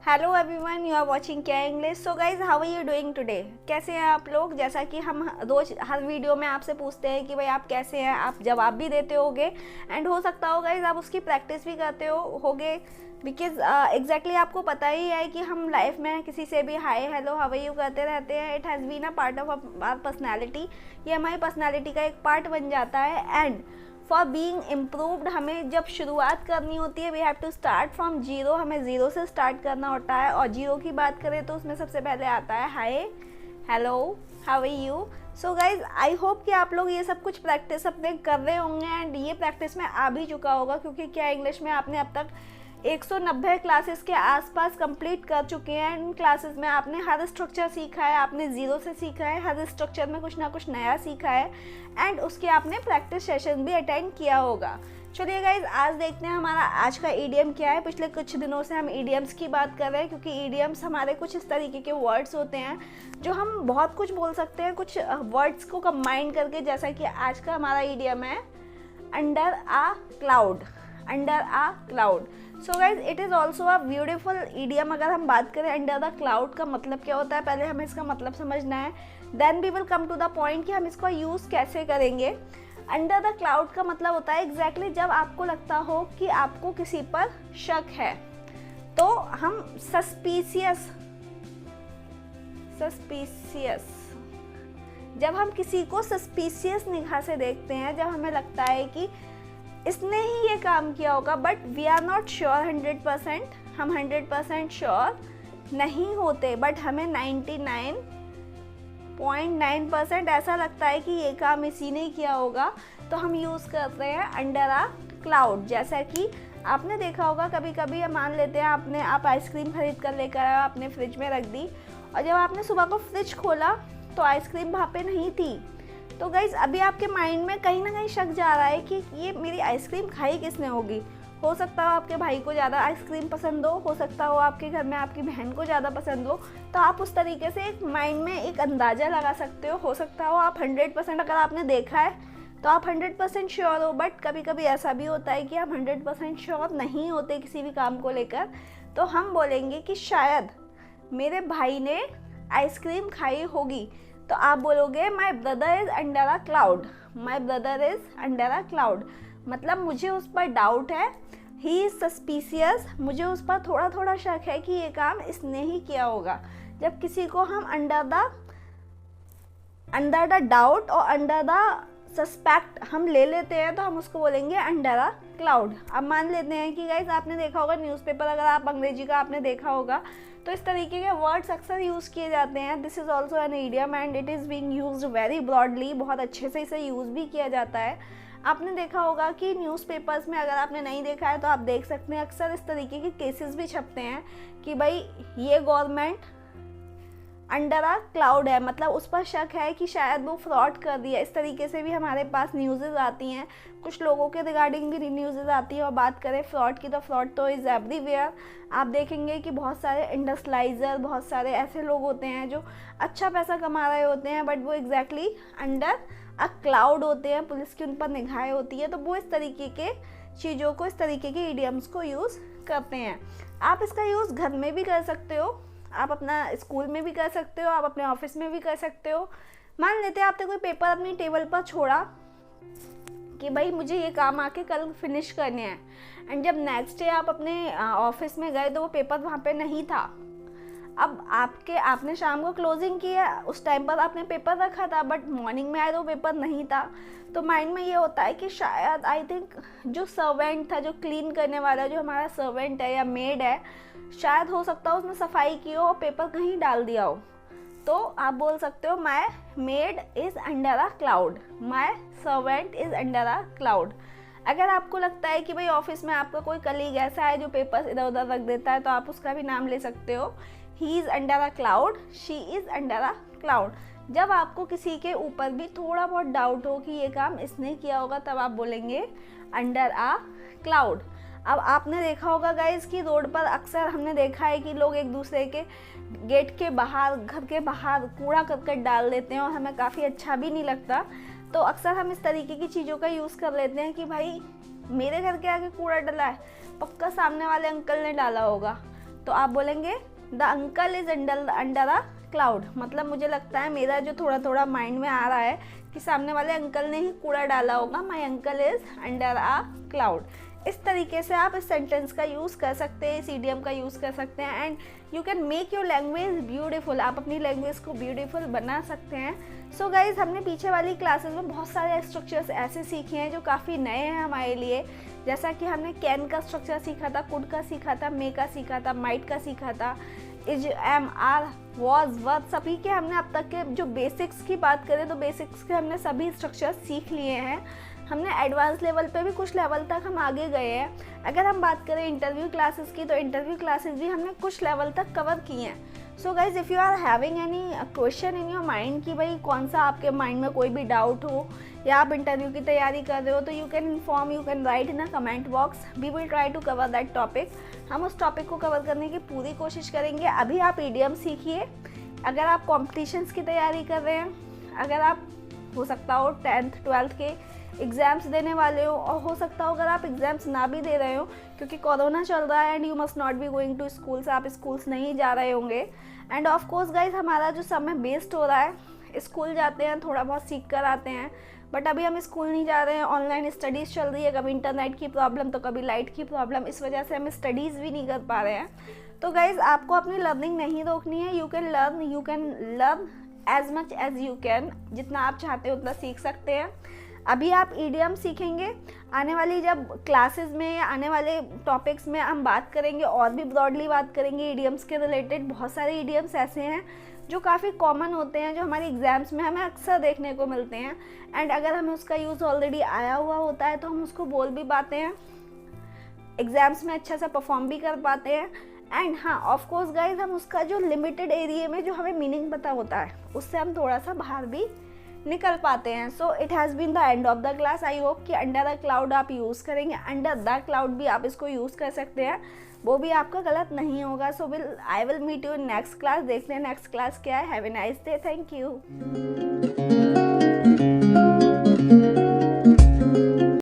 Hello everyone, you are watching क्या English. So guys, how are you doing today? कैसे हैं आप लोग? जैसा कि हम रोज हर वीडियो में आपसे पूछते हैं कि भाई आप कैसे हैं, आप जवाब भी देते होगे एंड हो सकता हो गाइज आप उसकी प्रैक्टिस भी करते होगे बिकॉज एग्जैक्टली आपको पता ही है कि हम लाइफ में किसी से भी hi hello how are you करते रहते हैं। It has been a part of our personality. ये हमारी पर्सनैलिटी का एक पार्ट बन जाता है एंड फॉर बीइंग इम्प्रूव्ड हमें जब शुरुआत करनी होती है we have to start from zero. हमें ज़ीरो से स्टार्ट करना होता है और जीरो की बात करें तो उसमें सबसे पहले आता है hi hello how are you. So guys, I hope कि आप लोग ये सब कुछ प्रैक्टिस अपने कर रहे होंगे एंड ये प्रैक्टिस में आ भी चुका होगा क्योंकि क्या इंग्लिश में आपने अब तक 190 क्लासेस के आसपास कंप्लीट कर चुके हैं। इन क्लासेस में आपने हर स्ट्रक्चर सीखा है, आपने ज़ीरो से सीखा है, हर स्ट्रक्चर में कुछ ना कुछ नया सीखा है एंड उसके आपने प्रैक्टिस सेशन भी अटेंड किया होगा। चलिए गाइज, आज देखते हैं हमारा आज का ईडियम क्या है। पिछले कुछ दिनों से हम ईडियम्स की बात कर रहे हैं क्योंकि ईडियम्स हमारे कुछ इस तरीके के वर्ड्स होते हैं जो हम बहुत कुछ बोल सकते हैं कुछ वर्ड्स को कंबाइन करके, जैसा कि आज का हमारा ईडियम है under a cloud. Under a cloud. So guys, it is also a beautiful idiom. अगर हम बात करें अंडर द क्लाउड का मतलब क्या होता है, पहले हमें इसका मतलब समझना है, then we will come to the point कि हम इसका यूज़ कैसे करेंगे। अंडर द क्लाउड का मतलब होता है एग्जैक्टली जब आपको लगता हो कि आपको किसी पर शक है तो हम सस्पिशियस जब हम किसी को सस्पिशियस निगाह से देखते हैं, जब हमें लगता है कि इसने ही ये काम किया होगा but we are not sure 100%, हम 100% श्योर नहीं होते बट हमें 99.9% ऐसा लगता है कि ये काम इसी ने किया होगा, तो हम यूज़ करते हैं अंडर आ क्लाउड। जैसा कि आपने देखा होगा कभी कभी मान लेते हैं आप आइसक्रीम खरीद कर लेकर आए, आपने फ्रिज में रख दी और जब आपने सुबह को फ्रिज खोला तो आइसक्रीम वहाँ पे नहीं थी। तो गाइज़, अभी आपके माइंड में कहीं ना कहीं शक जा रहा है कि ये मेरी आइसक्रीम खाई किसने होगी। हो सकता हो आपके भाई को ज़्यादा आइसक्रीम पसंद हो सकता हो आपके घर में आपकी बहन को ज़्यादा पसंद हो, तो आप उस तरीके से एक माइंड में एक अंदाज़ा लगा सकते हो सकता हो आप 100% अगर आपने देखा है तो आप 100% श्योर हो, बट कभी कभी ऐसा भी होता है कि आप 100% श्योर नहीं होते किसी भी काम को लेकर। तो हम बोलेंगे कि शायद मेरे भाई ने आइसक्रीम खाई होगी, तो आप बोलोगे my brother is under a cloud. My brother is under a cloud मतलब मुझे उस पर डाउट है, ही इज़ सस्पिशियस, मुझे उस पर थोड़ा थोड़ा शक है कि ये काम इसने ही किया होगा। जब किसी को हम अंडर द डाउट और अंडर द सस्पेक्ट हम ले लेते हैं तो हम उसको बोलेंगे अंडर अ क्लाउड। अब मान लेते हैं कि गाइस आपने देखा होगा न्यूज़पेपर, अगर आप अंग्रेजी का आपने देखा होगा तो इस तरीके के वर्ड्स अक्सर यूज़ किए जाते हैं। This is also an idiom and it is being used very broadly, बहुत अच्छे से इसे यूज़ भी किया जाता है। आपने देखा होगा कि न्यूज़पेपर्स में, अगर आपने नहीं देखा है तो आप देख सकते हैं, अक्सर इस तरीके के केसेस भी छपते हैं कि भाई ये गवर्नमेंट अंडर आ क्लाउड है, मतलब उस पर शक है कि शायद वो फ्रॉड कर दिया। इस तरीके से भी हमारे पास न्यूज़ेज़ आती हैं, कुछ लोगों के रिगार्डिंग भी न्यूज़ेज़ आती है। और बात करें फ्रॉड की तो फ्रॉड तो इज़ एवरीवेयर। आप देखेंगे कि बहुत सारे इंडस्ट्रियलाइजर, बहुत सारे ऐसे लोग होते हैं जो अच्छा पैसा कमा रहे होते हैं बट वो एग्जैक्टली अंडर अ क्लाउड होते हैं, पुलिस की उन पर निगाहें होती है। तो वो इस तरीके के चीज़ों को, इस तरीके के इडियम्स को यूज़ करते हैं। आप इसका यूज़ घर में भी कर सकते हो, आप अपना स्कूल में भी कर सकते हो, आप अपने ऑफिस में भी कर सकते हो। मान लेते हैं आपने कोई पेपर अपनी टेबल पर छोड़ा कि भाई मुझे ये काम आके कल फिनिश करने हैं एंड जब नेक्स्ट डे आप अपने ऑफिस में गए तो वो पेपर वहाँ पे नहीं था। अब आपने शाम को क्लोजिंग की है, उस टाइम पर आपने पेपर रखा था बट मॉर्निंग में आए तो पेपर नहीं था। तो माइंड में ये होता है कि शायद आई थिंक जो सर्वेंट था, जो क्लीन करने वाला, जो हमारा सर्वेंट है या मेड है, शायद हो सकता हो उसने सफाई की हो और पेपर कहीं डाल दिया हो। तो आप बोल सकते हो my maid is under a cloud, my servant is under a cloud. अगर आपको लगता है कि भाई ऑफिस में आपका कोई कलीग ऐसा है जो पेपर्स इधर उधर रख देता है तो आप उसका भी नाम ले सकते हो, he is under a cloud, she is under a cloud. जब आपको किसी के ऊपर भी थोड़ा बहुत डाउट हो कि ये काम इसने किया होगा तब आप बोलेंगे अंडर अ क्लाउड। अब आपने देखा होगा गाइस कि रोड पर अक्सर हमने देखा है कि लोग एक दूसरे के गेट के बाहर, घर के बाहर कूड़ा करकट डाल देते हैं और हमें काफ़ी अच्छा भी नहीं लगता। तो अक्सर हम इस तरीके की चीज़ों का यूज़ कर लेते हैं कि भाई मेरे घर के आगे कूड़ा डला है, पक्का सामने वाले अंकल ने डाला होगा। तो आप बोलेंगे the uncle is under a cloud. मतलब मुझे लगता है, मेरा जो थोड़ा थोड़ा माइंड में आ रहा है कि सामने वाले अंकल ने ही कूड़ा डाला होगा, my uncle is under a cloud. इस तरीके से आप इस सेंटेंस का यूज़ कर सकते हैं, इस इडियम का यूज़ कर सकते हैं and you can make your language beautiful. आप अपनी लैंग्वेज को ब्यूटीफुल बना सकते हैं। सो गाइज, हमने पीछे वाली क्लासेस में बहुत सारे स्ट्रक्चर्स ऐसे सीखे हैं जो काफ़ी नए हैं हमारे लिए। जैसा कि हमने कैन का स्ट्रक्चर सीखा था, कुड का सीखा था, मे का सीखा था, माइट का सीखा था, is, am, are, was, verb, सभी के हमने अब तक के जो बेसिक्स की बात करें तो बेसिक्स के हमने सभी स्ट्रक्चर सीख लिए हैं। हमने एडवांस लेवल पे भी कुछ लेवल तक हम आगे गए हैं। अगर हम बात करें इंटरव्यू क्लासेस की, तो इंटरव्यू क्लासेस भी हमने कुछ लेवल तक कवर किए हैं। So guys, if you are having any question in your mind कि भाई कौन सा आपके माइंड में कोई भी डाउट हो या आप इंटरव्यू की तैयारी कर रहे हो, तो you can inform, you can write in a comment box. We will try to cover that topic. हम उस टॉपिक को कवर करने की पूरी कोशिश करेंगे। अभी आप ईडियम सीखिए। अगर आप कॉम्पिटिशन्स की तैयारी कर रहे हैं, अगर आप हो सकता हो 10th 12th के एग्ज़ाम्स देने वाले हो, और हो सकता हो अगर आप एग्ज़ाम्स ना भी दे रहे हो क्योंकि कोरोना चल रहा है and you must not be going to schools, आप स्कूल्स नहीं जा रहे होंगे। एंड ऑफ कोर्स गाइज, हमारा जो समय वेस्ट हो रहा है, स्कूल जाते हैं, थोड़ा बहुत सीख कर आते हैं, बट अभी हम स्कूल नहीं जा रहे हैं, ऑनलाइन स्टडीज़ चल रही है, कभी इंटरनेट की प्रॉब्लम तो कभी लाइट की प्रॉब्लम, इस वजह से हम स्टडीज़ भी नहीं कर पा रहे हैं। तो गाइज, आपको अपनी लर्निंग नहीं रोकनी है। You can learn as much as you can. जितना आप चाहते हो उतना सीख सकते हैं। अभी आप ईडियम सीखेंगे, आने वाली जब क्लासेस में या आने वाले टॉपिक्स में हम बात करेंगे, और भी ब्रॉडली बात करेंगे ईडियम्स के रिलेटेड। बहुत सारे ईडियम्स ऐसे हैं जो काफ़ी कॉमन होते हैं, जो हमारे एग्ज़ाम्स में हमें अक्सर देखने को मिलते हैं एंड अगर हमें उसका यूज़ ऑलरेडी आया हुआ होता है तो हम उसको बोल भी पाते हैं, एग्ज़ाम्स में अच्छा सा परफॉर्म भी कर पाते हैं। एंड हाँ, ऑफ कोर्स गाइज, हम उसका जो लिमिटेड एरिया में जो हमें मीनिंग पता होता है उससे हम थोड़ा सा बाहर भी निकल पाते हैं। So it has been the end of the class. I hope कि अंडर द क्लाउड आप यूज़ करेंगे, अंडर द क्लाउड भी आप इसको यूज़ कर सकते हैं, वो भी आपका गलत नहीं होगा। So I will meet you in next class. देखते हैं नेक्स्ट क्लास क्या है। Have a nice day. Thank you.